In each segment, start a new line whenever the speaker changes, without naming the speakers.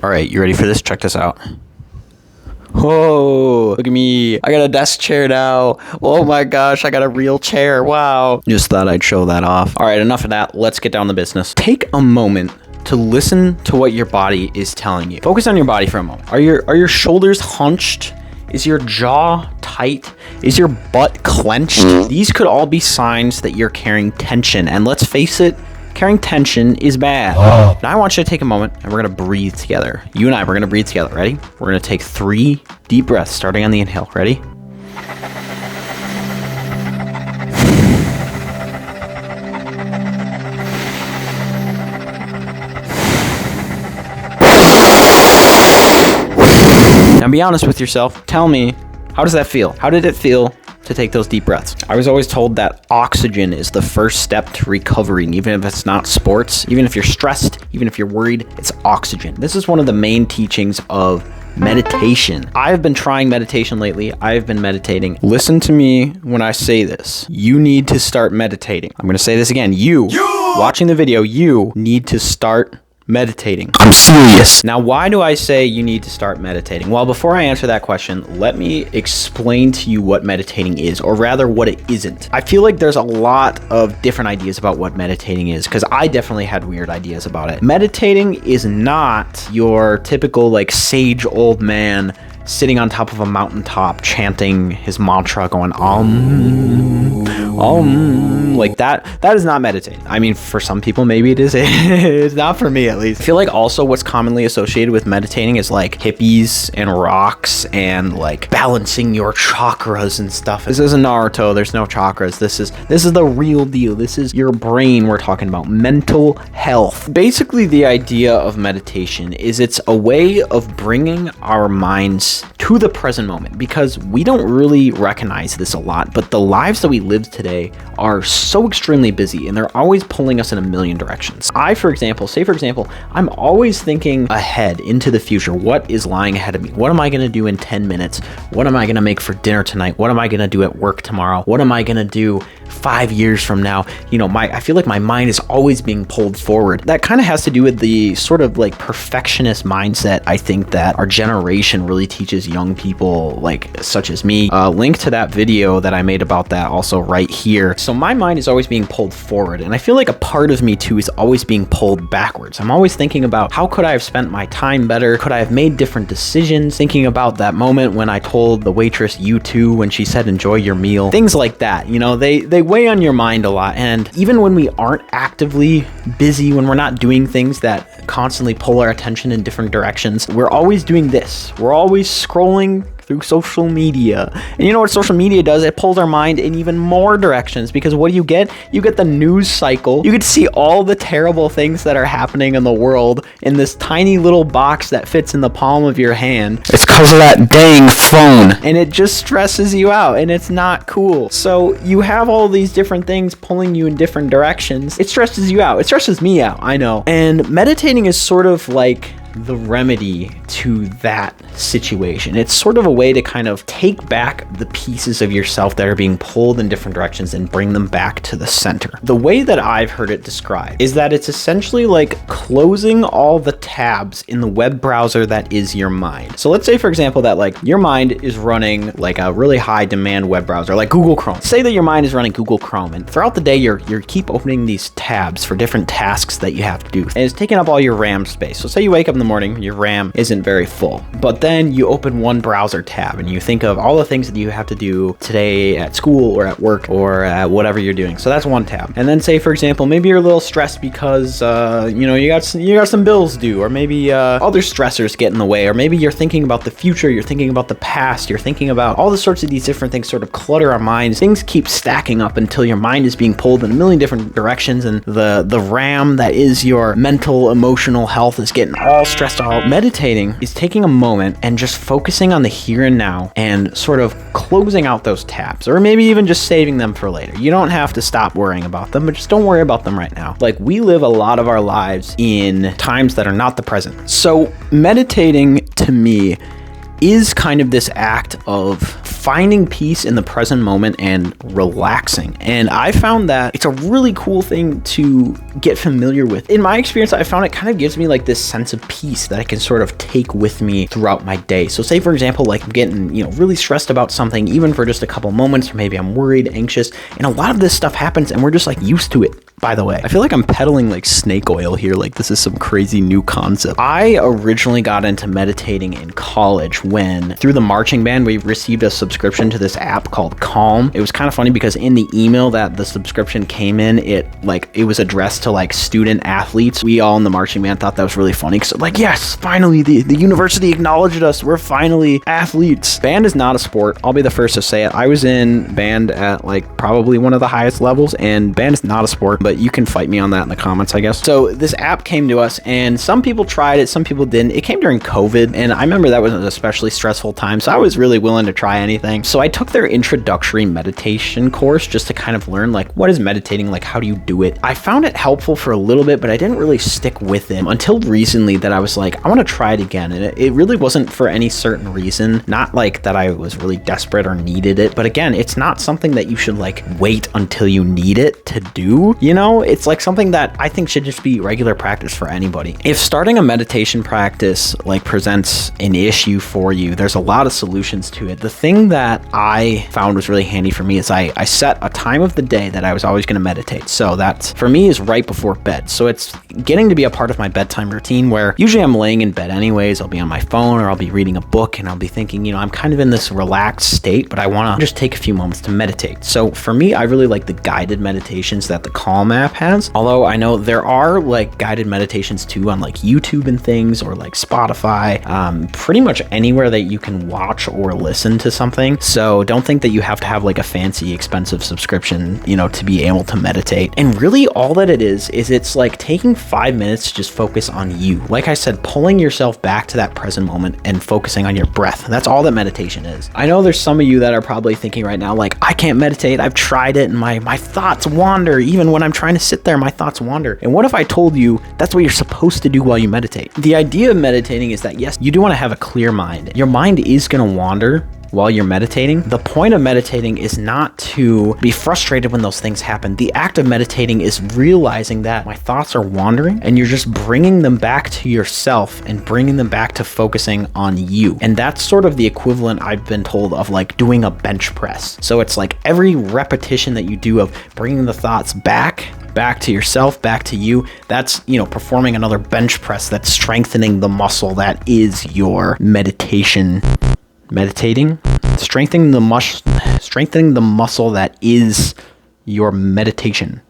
All right, you ready for this? Check this out. Whoa, look at me. I got a desk chair now. Oh my gosh, I got a real chair. Wow. Just thought I'd show that off. All right, enough of that. Let's get down to business. Take a moment to listen to what your body is telling you. Focus on your body for a moment. Are your shoulders hunched? Is your jaw tight? Is your butt clenched? These could all be signs that you're carrying tension. And let's face it, carrying tension is bad. Now I want you to take a moment and we're gonna breathe together. You and I, we're gonna breathe together. Ready? We're gonna take 3 deep breaths, starting on the inhale. Ready? Now be honest with yourself. Tell me, how does that feel? How did it feel to take those deep breaths? I was always told that oxygen is the first step to recovering, even if it's not sports, even if you're stressed, even if you're worried, it's oxygen. This is one of the main teachings of meditation. I've been trying meditation lately. I've been meditating. Listen to me when I say this. You need to start meditating. I'm going to say this again. You watching the video, you need to start meditating. I'm serious. Now, why do I say you need to start meditating? Well, before I answer that question, let me explain to you what meditating is, or rather what it isn't. I feel like there's a lot of different ideas about what meditating is, because I definitely had weird ideas about it. Meditating is not your typical like sage old man sitting on top of a mountaintop chanting his mantra, going like that. That is not meditating. I mean, for some people maybe it is. It's not for me, at least. I feel like also what's commonly associated with meditating is like hippies and rocks and like balancing your chakras and stuff. This isn't Naruto. There's no chakras. This is the real deal. This is your brain we're talking about. Mental health. Basically, the idea of meditation is it's a way of bringing our minds to the present moment, because we don't really recognize this a lot, but the lives that we live today are so extremely busy and they're always pulling us in a million directions. For example, I'm always thinking ahead into the future. What is lying ahead of me? What am I going to do in 10 minutes? What am I going to make for dinner tonight? What am I going to do at work tomorrow? What am I going to do 5 years from now? You know, I feel like my mind is always being pulled forward. That kind of has to do with the sort of like perfectionist mindset I think that our generation really teaches young people like such as me. Link to that video that I made about that also right here. So my mind is always being pulled forward, and I feel like a part of me too is always being pulled backwards. I'm always thinking about how could I have spent my time better? Could I have made different decisions? Thinking about that moment when I told the waitress you too when she said enjoy your meal. Things like that, you know, they weigh on your mind a lot. And even when we aren't actively busy, when we're not doing things that constantly pull our attention in different directions, we're always doing this. We're always scrolling through social media. And you know what social media does? It pulls our mind in even more directions, because what do you get? You get the news cycle. You get to see all the terrible things that are happening in the world in this tiny little box that fits in the palm of your hand. It's because of that dang phone. And it just stresses you out, and it's not cool. So you have all these different things pulling you in different directions. It stresses you out. It stresses me out, I know. And meditating is sort of like the remedy to that situation. It's sort of a way to kind of take back the pieces of yourself that are being pulled in different directions and bring them back to the center. The way that I've heard it described is that it's essentially like closing all the tabs in the web browser that is your mind. So let's say, for example, that like your mind is running like a really high demand web browser like Google Chrome. Say that your mind is running Google Chrome, and throughout the day you keep opening these tabs for different tasks that you have to do, and it's taking up all your RAM space. So say you wake up in the morning, your RAM isn't very full, but then you open one browser tab and you think of all the things that you have to do today at school or at work or at whatever you're doing. So that's one tab. And then say, for example, maybe you're a little stressed because you got some bills due, or maybe other stressors get in the way, or maybe you're thinking about the future, you're thinking about the past, you're thinking about all the sorts of these different things sort of clutter our minds. Things keep stacking up until your mind is being pulled in a million different directions, and the RAM that is your mental, emotional health is getting all stressed out. Meditating is taking a moment and just focusing on the here and now and sort of closing out those tabs, or maybe even just saving them for later. You don't have to stop worrying about them, but just don't worry about them right now. Like, we live a lot of our lives in times that are not the present. So meditating to me is kind of this act of finding peace in the present moment and relaxing. And I found that it's a really cool thing to get familiar with. In my experience, I found it kind of gives me like this sense of peace that I can sort of take with me throughout my day. So say for example, like I'm getting, really stressed about something, even for just a couple moments, or maybe I'm worried, anxious, and a lot of this stuff happens and we're just like used to it. By the way, I feel like I'm peddling like snake oil here, like this is some crazy new concept. I originally got into meditating in college when, through the marching band, we received a subscription to this app called Calm. It was kind of funny because in the email that the subscription came in, it was addressed to like student athletes. We all in the marching band thought that was really funny because like, yes, finally the university acknowledged us. We're finally athletes. Band is not a sport. I'll be the first to say it. I was in band at like probably one of the highest levels, and band is not a sport, but you can fight me on that in the comments, I guess. So this app came to us and some people tried it, some people didn't. It came during COVID, and I remember that was an especially stressful time, so I was really willing to try anything. So I took their introductory meditation course just to kind of learn like, what is meditating, like how do you do it? I found it helpful for a little bit, but I didn't really stick with it until recently that I was like, I want to try it again. And it really wasn't for any certain reason, not like that I was really desperate or needed it, but again, it's not something that you should like wait until you need it to do, It's like something that I think should just be regular practice for anybody. If starting a meditation practice like presents an issue for you, there's a lot of solutions to it. The thing that I found was really handy for me is I set a time of the day that I was always going to meditate. So that's for me is right before bed. So it's getting to be a part of my bedtime routine where usually I'm laying in bed anyways. I'll be on my phone or I'll be reading a book and I'll be thinking, I'm kind of in this relaxed state, but I want to just take a few moments to meditate. So for me, I really like the guided meditations that the Calm app has. Although I know there are like guided meditations too on like YouTube and things, or like Spotify, pretty much anywhere that you can watch or listen to something. So don't think that you have to have like a fancy expensive subscription, to be able to meditate. And really all that it is it's like taking 5 minutes to just focus on you. Like I said, pulling yourself back to that present moment and focusing on your breath. That's all that meditation is. I know there's some of you that are probably thinking right now, like, I can't meditate. I've tried it and my thoughts wander. Even when I'm trying to sit there, my thoughts wander. And what if I told you that's what you're supposed to do while you meditate? The idea of meditating is that, yes, you do want to have a clear mind. Your mind is going to wander while you're meditating. The point of meditating is not to be frustrated when those things happen. The act of meditating is realizing that my thoughts are wandering and you're just bringing them back to yourself and bringing them back to focusing on you. And that's sort of the equivalent, I've been told, of like doing a bench press. So it's like every repetition that you do of bringing the thoughts back to yourself, back to you, that's, performing another bench press that's strengthening the muscle that is your meditating, strengthening the muscle that is your meditating.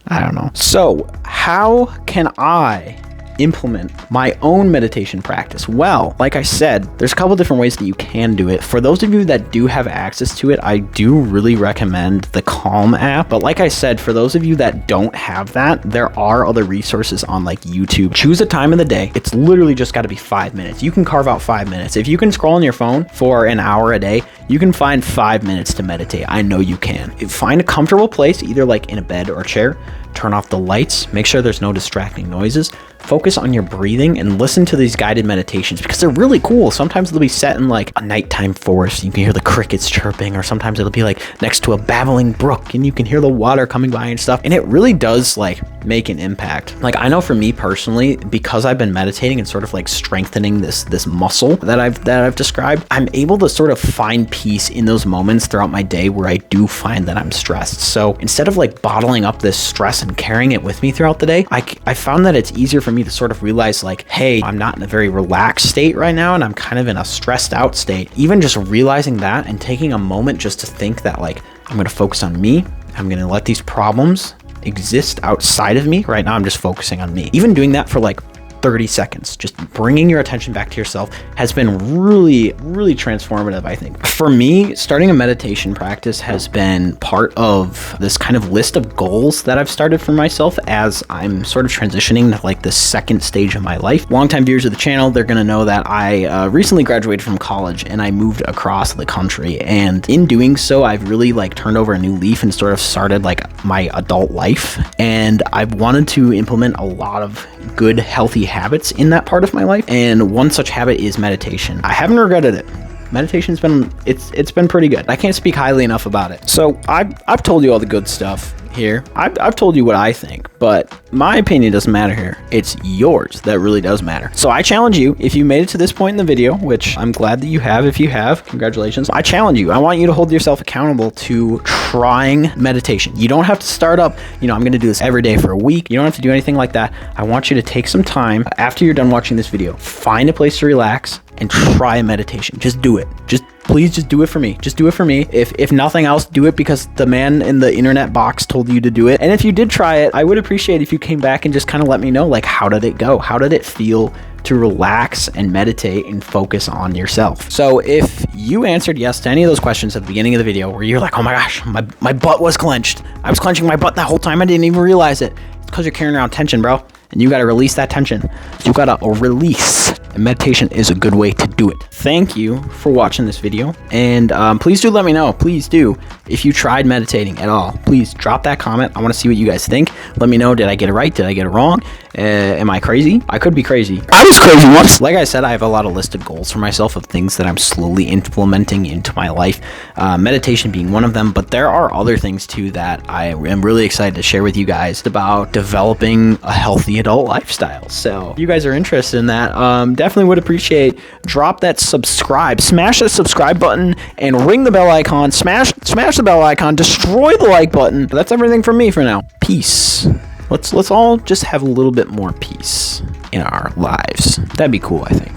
I don't know. So how can I implement my own meditation practice? Well, like I said, there's a couple different ways that you can do it. For those of you that do have access to it, I do really recommend the Calm app. But like I said, for those of you that don't have that, there are other resources on like YouTube. Choose a time of the day. It's literally just got to be 5 minutes. You can carve out 5 minutes. If you can scroll on your phone for an hour a day, you can find 5 minutes to meditate. I know you can. Find a comfortable place, either like in a bed or a chair. Turn off the lights, make sure there's no distracting noises, focus on your breathing, and listen to these guided meditations because they're really cool. Sometimes they'll be set in like a nighttime forest. You can hear the crickets chirping, or sometimes it'll be like next to a babbling brook and you can hear the water coming by and stuff. And it really does like make an impact. Like I know for me personally, because I've been meditating and sort of like strengthening this muscle that I've described, I'm able to sort of find peace in those moments throughout my day where I do find that I'm stressed. So instead of like bottling up this stress and carrying it with me throughout the day, I found that it's easier for me to sort of realize like, hey, I'm not in a very relaxed state right now and I'm kind of in a stressed out state. Even just realizing that and taking a moment just to think that like, I'm going to focus on me. I'm going to let these problems exist outside of me. Right now, I'm just focusing on me. Even doing that for like 30 seconds, just bringing your attention back to yourself has been really, really transformative, I think. For me, starting a meditation practice has been part of this kind of list of goals that I've started for myself as I'm sort of transitioning to like the second stage of my life. Longtime viewers of the channel, they're going to know that I recently graduated from college and I moved across the country. And in doing so, I've really like turned over a new leaf and sort of started like my adult life. And I've wanted to implement a lot of good, healthy habits in that part of my life. And one such habit is meditation. I haven't regretted it. meditation's been, it's been pretty good. I can't speak highly enough about it. So I've told you all the good stuff here. I've told you what I think, but my opinion doesn't matter here. It's yours that really does matter. So I challenge you, if you made it to this point in the video, which I'm glad that you have. If you have, congratulations. I challenge you. I want you to hold yourself accountable to trying meditation. You don't have to start up, I'm going to do this every day for a week. You don't have to do anything like that. I want you to take some time after you're done watching this video, find a place to relax and try meditation. Just do it. Please just do it for me. Just do it for me. If nothing else, do it because the man in the internet box told you to do it. And if you did try it, I would appreciate if you came back and just kind of let me know, like, how did it go? How did it feel to relax and meditate and focus on yourself? So if you answered yes to any of those questions at the beginning of the video where you're like, oh my gosh, my butt was clenched. I was clenching my butt that whole time. I didn't even realize it. It's because you're carrying around tension, bro. And you got to release that tension. You got to release. And meditation is a good way to do it. Thank you for watching this video. And please do let me know. Please do. If you tried meditating at all, please drop that comment. I want to see what you guys think. Let me know. Did I get it right? Did I get it wrong? Am I crazy? I could be crazy. I was crazy once. Like I said, I have a lot of listed goals for myself of things that I'm slowly implementing into my life. Meditation being one of them. But there are other things too that I am really excited to share with you guys about developing a healthy adult lifestyle. So if you guys are interested in that, definitely would appreciate, drop that subscribe, smash that subscribe button and ring the bell icon, smash the bell icon, destroy the like button. That's everything from me for now. Peace. Let's all just have a little bit more peace in our lives. That'd be cool, I think.